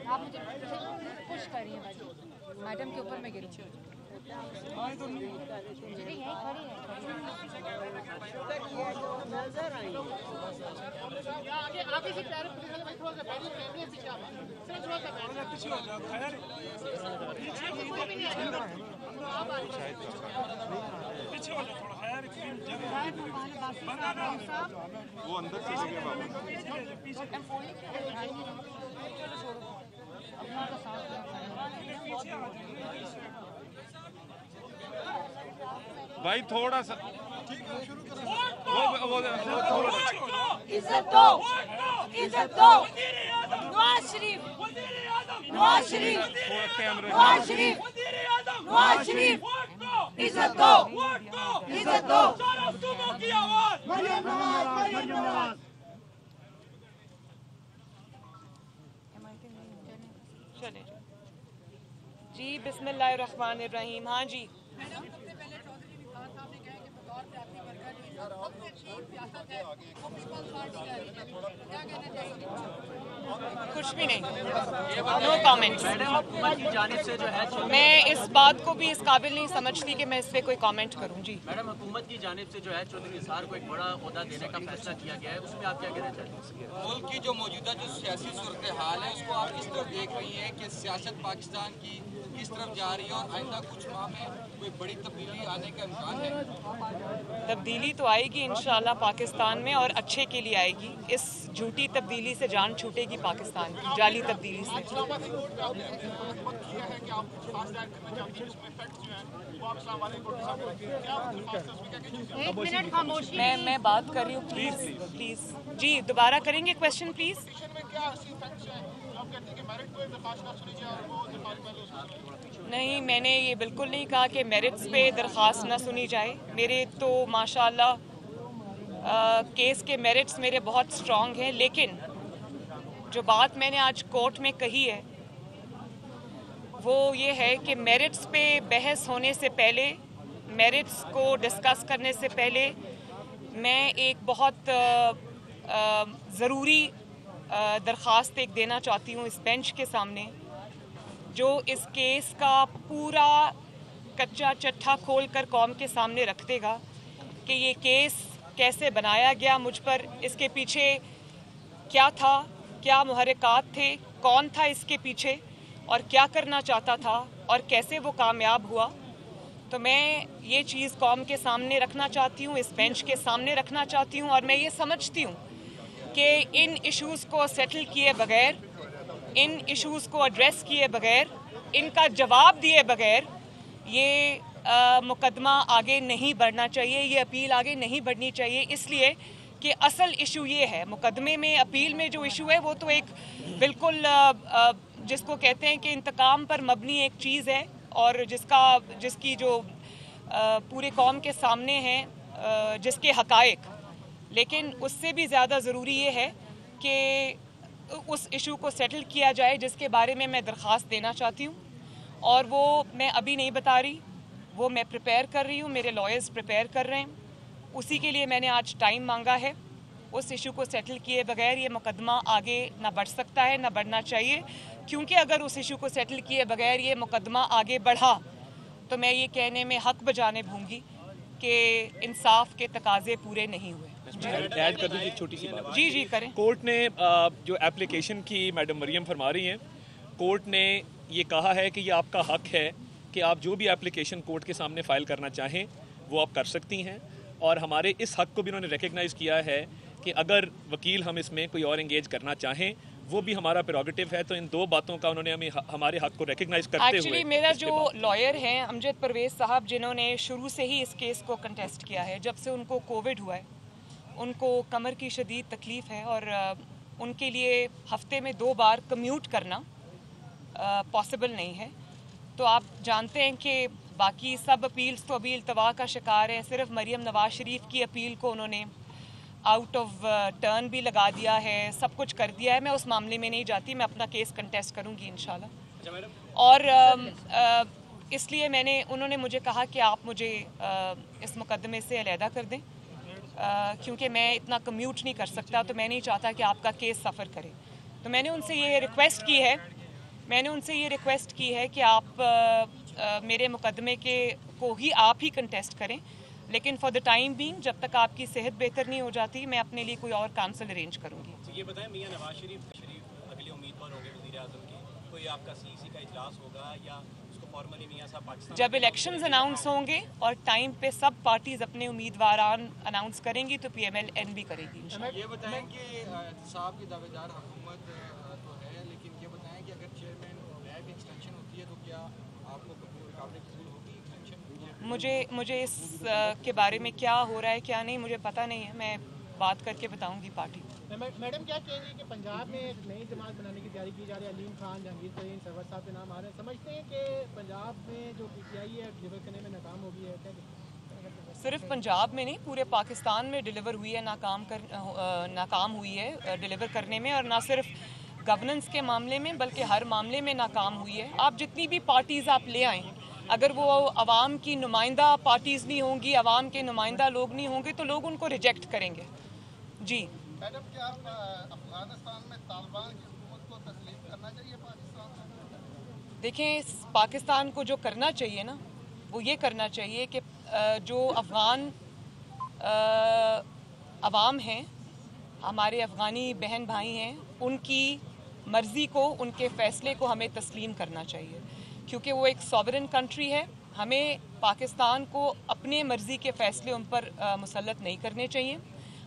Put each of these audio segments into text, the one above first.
आप मुझे पुश करिए मैडम के ऊपर मैं गिरूँ। वो अंदर चले गए बाबू। भाई थोड़ा सा इज्जत दो, इज्जत दो। नवाज शरीफ, नवाज शरीफ, नवाज शरीफ, नवाज शरीफ, इज्जत दो, इज्जत दो। चले जी, बिस्मिल्लाहिर्रहमानिर्रहीम। हाँ जी, कुछ भी नहीं, नो कमेंट्स। मैं इस बात को भी इस काबिल नहीं समझती कि मैं इस पे कोई कमेंट करूं। जी मैडम, हुकूमत की जानिब से जो है चौधरी निसार को एक बड़ा ओहदा देने का फैसला किया गया है, उसमें आप क्या कहना चाहते हैं? मुल्क की जो मौजूदा जो सियासी सूरत हाल है उसको आप किस तरफ देख रही हैं कि सियासत पाकिस्तान की किस तरफ जा रही है और आइंदा कुछ माह में कोई बड़ी तब्दीली आने का इम्कान है? तब्दीली तो आएगी इंशाल्लाह पाकिस्तान में, और अच्छे के लिए आएगी। इस झूठी तब्दीली से जान छूटेगी पाकिस्तान की, जाली तब्दीली से। एक मिनट खामोशी। मैं बात कर रही हूँ, प्लीज प्लीज। जी दोबारा करेंगे क्वेश्चन प्लीज। नहीं, मैंने ये बिल्कुल नहीं कहा कि मेरिट्स पे दरख्वास्त ना सुनी जाए। मेरे तो माशाल्लाह केस के मेरिट्स मेरे बहुत स्ट्रॉन्ग हैं, लेकिन जो बात मैंने आज कोर्ट में कही है वो ये है कि मेरिट्स पे बहस होने से पहले, मेरिट्स को डिस्कस करने से पहले मैं एक बहुत ज़रूरी दरख्वास्त एक देना चाहती हूँ इस बेंच के सामने, जो इस केस का पूरा कच्चा चट्टा खोल कर कौम के सामने रख देगा कि ये केस कैसे बनाया गया मुझ पर, इसके पीछे क्या था, क्या मुहर्रिकात थे, कौन था इसके पीछे और क्या करना चाहता था और कैसे वो कामयाब हुआ। तो मैं ये चीज़ कौम के सामने रखना चाहती हूँ, इस बेंच के सामने रखना चाहती हूँ, और मैं ये समझती हूँ कि इन इश्यूज़ को सेटल किए बगैर, इन इश्यूज़ को एड्रेस किए बगैर, इनका जवाब दिए बगैर ये मुकदमा आगे नहीं बढ़ना चाहिए, ये अपील आगे नहीं बढ़नी चाहिए। इसलिए कि असल इशू ये है, मुकदमे में, अपील में जो इशू है वो तो एक बिल्कुल जिसको कहते हैं कि इंतकाम पर मबनी एक चीज़ है, और जिसकी जो पूरे कौम के सामने है, जिसके हकायक, लेकिन उससे भी ज़्यादा ज़रूरी ये है कि उस इशू को सेटल किया जाए जिसके बारे में मैं दरख्वास्त देना चाहती हूँ, और वो मैं अभी नहीं बता रही, वो मैं प्रिपेयर कर रही हूँ, मेरे लॉयर्स प्रिपेयर कर रहे हैं, उसी के लिए मैंने आज टाइम मांगा है। उस इशू को सेटल किए बगैर ये मुकदमा आगे ना बढ़ सकता है, ना बढ़ना चाहिए, क्योंकि अगर उस इशू को सेटल किए बगैर ये मुकदमा आगे बढ़ा तो मैं ये कहने में हक बजाने भूंगी कि इंसाफ के तकाजे पूरे नहीं हुए। ऐड कर दीजिए छोटी सी बात। जी जी करें। कोर्ट ने जो एप्लीकेशन की मैडम मरियम फरमा रही हैं, कोर्ट ने ये कहा है कि ये आपका हक है कि आप जो भी एप्लीकेशन कोर्ट के सामने फ़ाइल करना चाहें वो आप कर सकती हैं, और हमारे इस हक को भी उन्होंने रिकग्नाइज़ किया है कि अगर वकील हम इसमें कोई और एंगेज करना चाहें वो भी हमारा प्रेरोगेटिव है। तो इन दो बातों का उन्होंने हमें हमारे हक को रिकग्नाइज करते हुए, एक्चुअली मेरा जो लॉयर हैं अमजद परवेज साहब, जिन्होंने शुरू से ही इस केस को कंटेस्ट किया है, जब से उनको कोविड हुआ है, उनको कमर की शदीद तकलीफ़ है और उनके लिए हफ्ते में 2 बार कम्यूट करना पॉसिबल नहीं है। तो आप जानते हैं कि बाकी सब अपील्स तो अभी इल्तवा का शिकार हैं, सिर्फ मरियम नवाज शरीफ की अपील को उन्होंने आउट ऑफ टर्न भी लगा दिया है, सब कुछ कर दिया है। मैं उस मामले में नहीं जाती, मैं अपना केस कंटेस्ट करूंगी इंशाल्लाह। और इसलिए उन्होंने मुझे कहा कि आप मुझे इस मुकदमे से अलहदा कर दें, क्योंकि मैं इतना कम्यूट नहीं कर सकता, तो मैं नहीं चाहता कि आपका केस सफ़र करे। तो मैंने उनसे ये रिक्वेस्ट की है कि आप मेरे मुकदमे को ही आप ही कंटेस्ट करें, लेकिन फॉर द टाइम बीइंग जब तक आपकी सेहत बेहतर नहीं हो जाती, मैं अपने लिए कोई और काउंसिल अरेंज करूंगी। तो ये बताएं, मियां नवाज शरीफ अगले उम्मीदवार होंगे वज़ीर आज़म के, कोई आपका सीईसी का इजलास होगा या उसको फॉर्मली मियां साहब पाकिस्तान जब इलेक्शंस अनाउंस होंगे और टाइम पे सब पार्टीज अपने उम्मीदवार अनाउंस करेंगी तो PMLN भी करेगी इंशाल्लाह। ये बताएं कि साहब की दावेदार हुकूमत तो है, लेकिन ये बताएं कि अगर चेयरमैन रैग एक्सटेंशन होती है तो क्या आपको काबिल कबूल होगी एक्सटेंशन? मुझे इस के बारे में क्या हो रहा है क्या नहीं मुझे पता नहीं है, मैं बात करके बताऊंगी पार्टी। मैडम क्या कहेंगे कि पंजाब में एक नई जमात बनाने की तैयारी की जा रही है, अलीम खान, जहांगीर तरीन, सरवर साहब के नाम आ रहे हैं, समझते हैं कि पंजाब में जो PTI है डिलीवर करने में नाकाम हो गई है? क्या सिर्फ पंजाब में नहीं, पूरे पाकिस्तान में डिलीवर हुई है, नाकाम हुई है डिलीवर करने में, और ना सिर्फ गवर्नेंस के मामले में बल्कि हर मामले में नाकाम हुई है। आप जितनी भी पार्टीज़ आप ले आएँ, अगर वो अवाम की नुमाइंदा पार्टीज़ नहीं होंगी, अवाम के नुमाइंदा लोग नहीं होंगे, तो लोग उनको रिजेक्ट करेंगे। जी मैडम, क्या अफगानिस्तान में तालिबान की हुकूमत को तस्लीम करना चाहिए पाकिस्तान को? देखें, पाकिस्तान को जो करना चाहिए ना, वो ये करना चाहिए कि जो अफ़गान अवाम हैं, हमारे अफ़गानी बहन भाई हैं, उनकी मर्ज़ी को, उनके फ़ैसले को हमें तस्लीम करना चाहिए, क्योंकि वो एक सॉवरेन कंट्री है। हमें पाकिस्तान को अपने मर्ज़ी के फ़ैसले उन पर मुसल्लत नहीं करने चाहिए।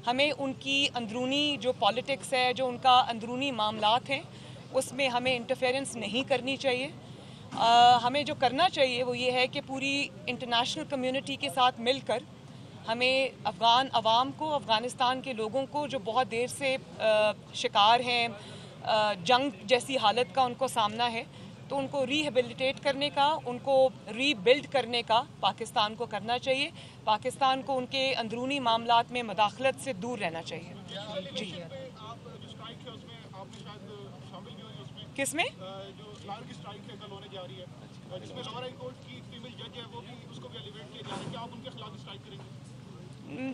हमें उनकी अंदरूनी जो पॉलिटिक्स है, जो उनका अंदरूनी मामलात हैं, उसमें हमें इंटरफेरेंस नहीं करनी चाहिए। हमें जो करना चाहिए वो ये है कि पूरी इंटरनेशनल कम्युनिटी के साथ मिलकर हमें अफ़गान अवाम को, अफ़गानिस्तान के लोगों को जो बहुत देर से शिकार हैं जंग जैसी हालत का उनको सामना है, तो उनको रिहेबिलिटेट करने का, उनको रीबिल्ड करने का पाकिस्तान को करना चाहिए। पाकिस्तान को उनके अंदरूनी मामलात में मुदाखलत से दूर रहना चाहिए। जी किस में?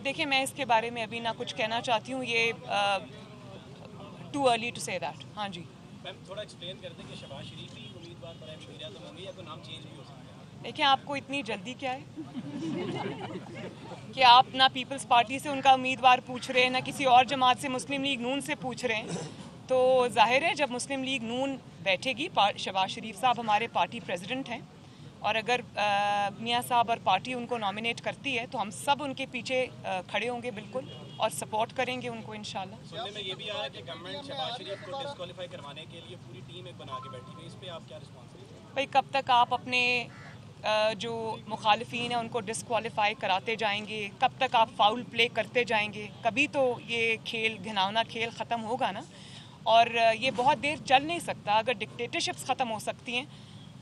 देखिए, मैं इसके बारे में अभी ना कुछ कहना चाहती हूँ, ये too early to say that. हाँ जी मैम, थोड़ा एक्सप्लेन कर दें कि शहबाज शरीफ ही उम्मीदवार बनाए वज़ीर आज़म होंगे या कोई नाम चेंज भी हो सकता है? देखिए, आपको इतनी जल्दी क्या है कि आप ना पीपल्स पार्टी से उनका उम्मीदवार पूछ रहे हैं, ना किसी और जमात से, मुस्लिम लीग नून से पूछ रहे हैं। तो जाहिर है जब मुस्लिम लीग नून बैठेगी, शहबाज शरीफ साहब हमारे पार्टी प्रेसिडेंट हैं, और अगर मियां साहब और पार्टी उनको नॉमिनेट करती है तो हम सब उनके पीछे खड़े होंगे बिल्कुल, और सपोर्ट करेंगे उनको इंशाल्लाह। सुनने में ये भी आ रहा है कि गवर्नमेंट शहबाज शरीफ को डिस्क्वालीफाई करवाने के लिए पूरी टीम एक बना के बैठी हुई है, इस पे आप क्या रिस्पॉन्स देंगे? भाई, कब तक आप अपने जो मुखालिफिन हैं उनको डिस्क्वालीफाई कराते जाएंगे? कब तक आप फाउल प्ले करते जाएंगे? कभी तो ये खेल, घिनौना खेल ख़त्म होगा ना, और ये बहुत देर चल नहीं सकता। अगर डिक्टेटरशिप्स ख़त्म हो सकती हैं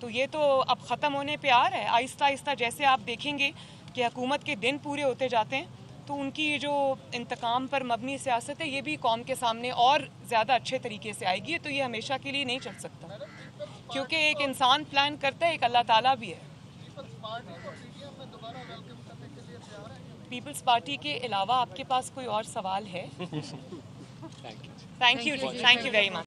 तो ये तो अब ख़त्म होने पे आ रहा है। आहिस्ता आहिस्ता जैसे आप देखेंगे कि हुकूमत के दिन पूरे होते जाते हैं, तो उनकी ये जो इंतकाम पर मबनी सियासत है, ये भी कौम के सामने और ज़्यादा अच्छे तरीके से आएगी। तो ये हमेशा के लिए नहीं चल सकता, क्योंकि एक इंसान प्लान करता है, एक अल्लाह ताला भी है। पीपल्स पार्टी के अलावा आपके पास कोई और सवाल है? Thank you very much.